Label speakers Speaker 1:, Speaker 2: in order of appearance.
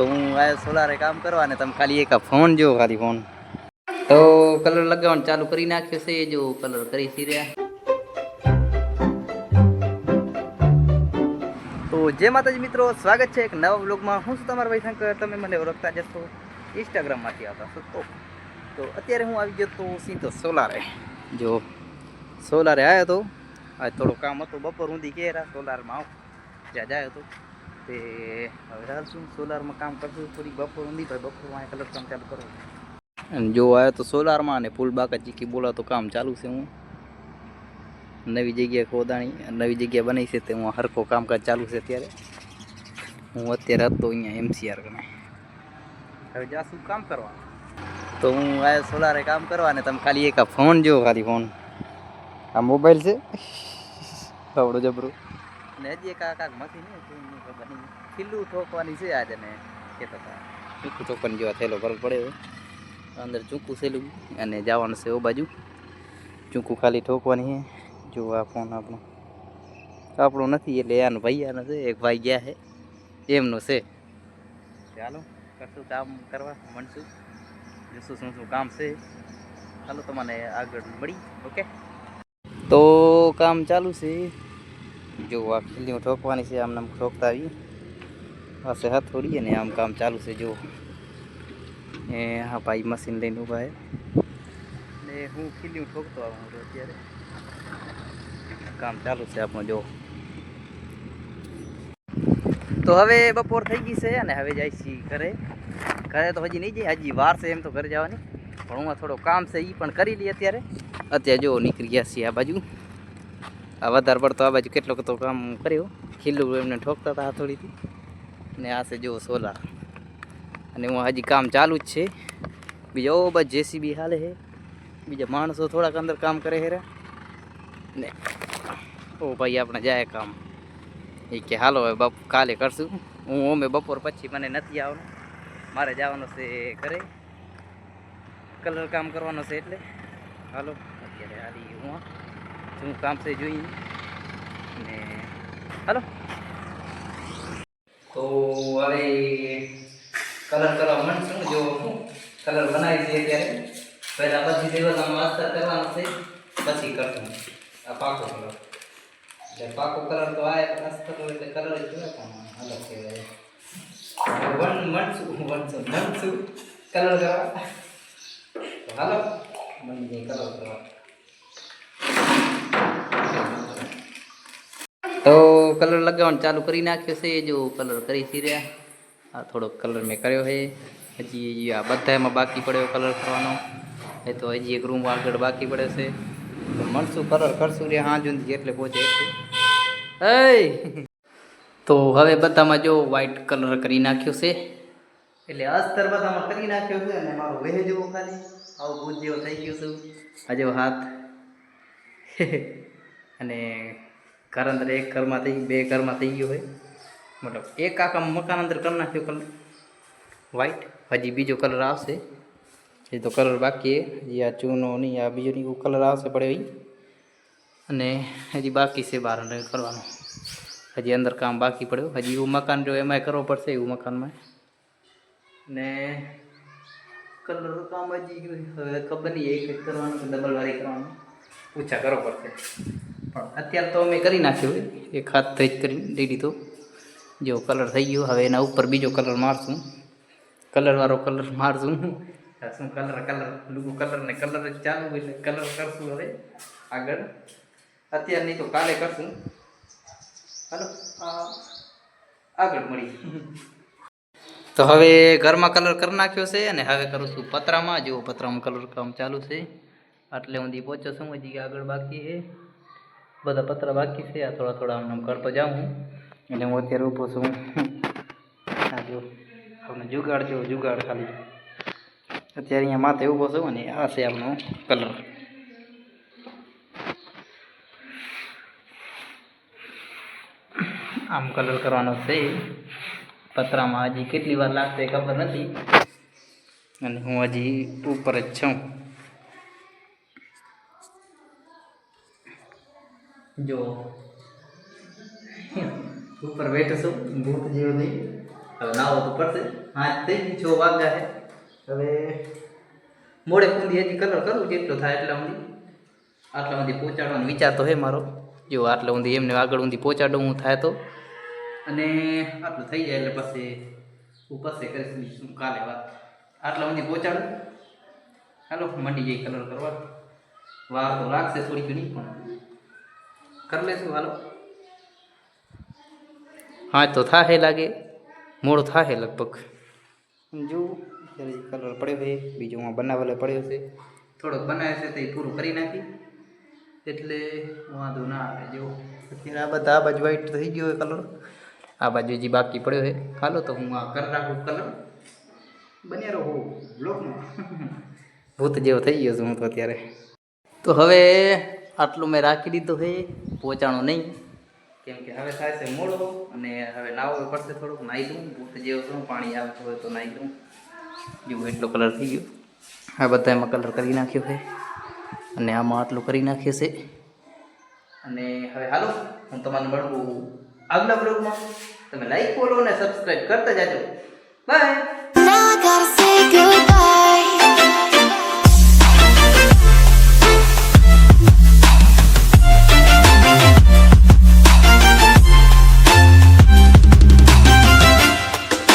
Speaker 1: तो हूँ आयो सोलारे काम करवा ने तम खाली एक फोन जो खाली फोन तो कलर लगावण चालू करी नाख्यो से जो कलर करी सी रह्या। तो जय माताजी मित्रों, स्वागत है एक नवा व्लॉग में। हूँ तमारा भाई शंकर, तमे मने ओळखता जशो इंस्टाग्राम मांथी आवता छो। तो अत्यारे हूँ आवी गयो तो सीधो सोलारे। जो सोलारे आयो तो आज थोड़ो काम हतो, बपोर सुधी केरा सोलार में आव ज्यां जायो तो ते हवे हालशुं सोलार में काम करशुं थोड़ी बपोर सुधी, भाई बपोर में कलर काम चालू करो। અને જો આવ્યો તો સોલારમાં અને ફૂલ બાકા ચીકી બોલા તો કામ ચાલુ છે। હું નવી જગ્યા ખોદાણી નવી જગ્યા બની છે તે હું હરખો કામકાજ ચાલુ છે અત્યારે। હું અત્યારે હતો અહીંયા MCR કને, હવે જાશું કામ કરવા। તો હું આવ્યો સોલારે કામ કરવા ને તમે ખાલી એક ફોન જો ખાલી ફોન આ મોબાઈલ છે આવડો જબરો ને હજી એક કાક મશીન ખબર નહીં ખીલ્લું ઠોકવાની છે આજે ને કહેતા હતા ચૂકું ઠોકવાની જેવા થયેલો ફરક પડે। अंदर चूकू सेलू अने जवान से वो बाजू चूकू खाली ठोकवानी है। जो आ फोन आपणो नहीं एटले आनो भाईयानो छे, एक भाई गया है एमनो छे। चालो करशुं काम करवा मणशुं जोशुं शुं शुं काम छे। चालो तमने आगळ मळी ओके। तो काम चालू छे। जो आ खीलियों ठोकवानी छे आम नाम ठोकता आवी पासे हथोड़ी अने आम काम चालू छे। जो हाँ भाई मशीन लઈને ઊભા है ने हूँ खीलियों ठोकतो आવું છું અત્યારે કામ ચાલુ છે આપણું। જો તો હવે બપોર થઈ ગઈ છે અને હવે જાય છે ઘરે। ઘરે તો હજી નહીં જઈએ, હજી વાર છે એમ તો ઘરે જવાની, પણ હું થોડો કામ છે એ પણ કરી લઈએ અત્યારે। અત્યારે જો નીકળી ગયા છીએ આ બાજુ, આ વધારે પડતો આ બાજુ કેટલો તો કામ કર્યો, ખીલું એમને ઠોકતા હતા હથોડીથી ને આ છે જો સોલાર અને હું હજી કામ ચાલુ જ છે। બીજો બસ JCB હાલે છે, બીજા માણસો થોડાક અંદર કામ કરે છે ને ઓ ભાઈ આપણે જાય કામ એ કે હાલો હવે બાપ કાલે કરશું। હું ઓમે બપોર પછી મને નથી આવવાનું, મારે જવાનું છે ઘરે કલર કામ કરવાનો છે એટલે હાલો અત્યારે હાલી હું શું કામ છે જોઈએ ને હાલો। તો હવે कलर करवा मन जो कलर बनाई दे त्यारे पहला पछी देवाना मास्टर करवानो छे पछी करशुं आ पाको कलर એટલે પાકો કલર તો આય માસ્ટર એટલે કલર જ જોય પણ અલગ કહેવાય વન મનસુ કલર કરવા તો હાલો મને જે કલર કરવા। તો કલર લગાવવાનું ચાલુ કરી નાખ્યો છે। જો કલર કરી સી રહ્યા आ थोड़ो कलर में कर्यो है, हजी आ बधा में बाकी पड़े कलर करवानो है। तो हजी एक रूम आगळ बाकी पड़े से तो मणसु कलर करशुं रे हाँ जुंदी जेटले पहुंचे ए तो हवे बधा में जो व्हाइट कलर करी नाख्यो से એટલે અસ્તર બધામાં કરી નાખ્યો છે અને મારો વેહ જેવો ખાલી આવો ભૂત જેવો થઈ ગયો છું આ જેવો હાથ અને ઘર અંદર એક ઘરમાં થઈ બે ઘરમાં થઈ ગયો હોય, मतलब एक आखा मकान अंदर कर नाख्यो कलर व्हाइट, हजी बीजो कलर आवशे ये तो कलर बाकी है जी आ चूनो नहीं आ बीजो नहीं कलर आवशे पड़े हुई अने हजी बाकी से बार करवानो हजी अंदर काम बाकी पड़े हजी वो मकान जो एम करव पड़शे एवं मकान में ने कलर काम हजी खबर नहीं एक करवानो डबल वारी करवानो पूछा करव पड़शे पण अत्यार तो अमे करी नाख्यो एक हाथ टेच करी दई दीधो। जो कलर थी गयो हवे एना ऊपर बीजो कलर मारशुं, कलर वाळो कलर मारशुं शू कलर कलर लूगो कलर ने कलर चालू एटले कलर करशुं हवे आगळ अत्यार नहीं तो काले करशुं। हालो आगळ मळी तो हवे घर में कलर कर नाख्यो छे अने हवे करूं छुं पतरा में। जो पतरा में कलर काम चालू छे आटले हुंदी पहोंच्यो छुं, हजी आगळ बाकी है बधा पतरा बाकी छे। आ थोड़ा थोड़ा आम करतो जाऊँ એટલે હું અત્યારે ઊભો છું આ જો આપણે જુગાડ જો જુગાડ ખાલી અત્યારે અહીંયા માથે ઊભો છું અને આ છે આપણો કલર। આમ કલર કરવાનો છે પતરામાં હજી કેટલી વાર લાગશે ખબર નથી અને હું હજી ઉપર જ છું। જો ऊपर बैठो छो भूत जेवो नहीं હવે નાવો તો પડશે. હા થઈ ગયું 6 વાગ્યા છે. હવે મોડે પૂંદી હજી કલર કરું જેટલો થાય એટલા સુધી પહોંચાડવાનો વિચાર તો હે મારો. જો આટલા ઊંધી એમને આગળ ઊંધી પહોંચાડું હું થાય તો, અને આટલું થઈ જાય એટલે પછી હું પછી કરીશ શું કાલે વાત. આટલા ઊંધી પહોંચાડું. હાલો મંડી જઈ કલર કરવા. વાર તો લાગશે થોડી ઘણી પણ કરી લેશું. હાલો હા તો થાહે લાગે, મોડું થાહે લગભગ. જો કલર પડ્યો છે, બીજો માં બનાવેલો પડ્યો છે, થોડોક બનાવે છે તો એ પૂરું કરી નાખી એટલે વાંધો ના આવે. જો અત્યારે આ બધા આ બાજુ વ્હાઈટ થઈ ગયો હોય કલર, આ બાજુ જે બાકી પડ્યો છે. હાલો તો હું આ કરી રાખું કલર. બન્યા રહો બ્લોકમાં. ભૂત જેવો થઈ ગયો છું હું તો અત્યારે. તો હવે આટલું મેં રાખી દીધું છે, પહોંચાણું નહીં કેમ કે હવે થાય છે મોડો, અને હવે નાવું પડશે થોડુંક. નાહી દઉં, ભૂત જેવો છું, પાણી આવતું હોય તો નાહી દઉં. જેવું એટલો કલર થઈ ગયો. આ બધા એમાં કલર કરી નાખ્યો છે, અને આમાં આટલું કરી નાખ્યું છે. અને હવે હાલો હું તમને મળું આગલા બ્લોગમાં. તમે લાઈક ફોલો અને સબસ્ક્રાઈબ કરતા જાજો. બાય.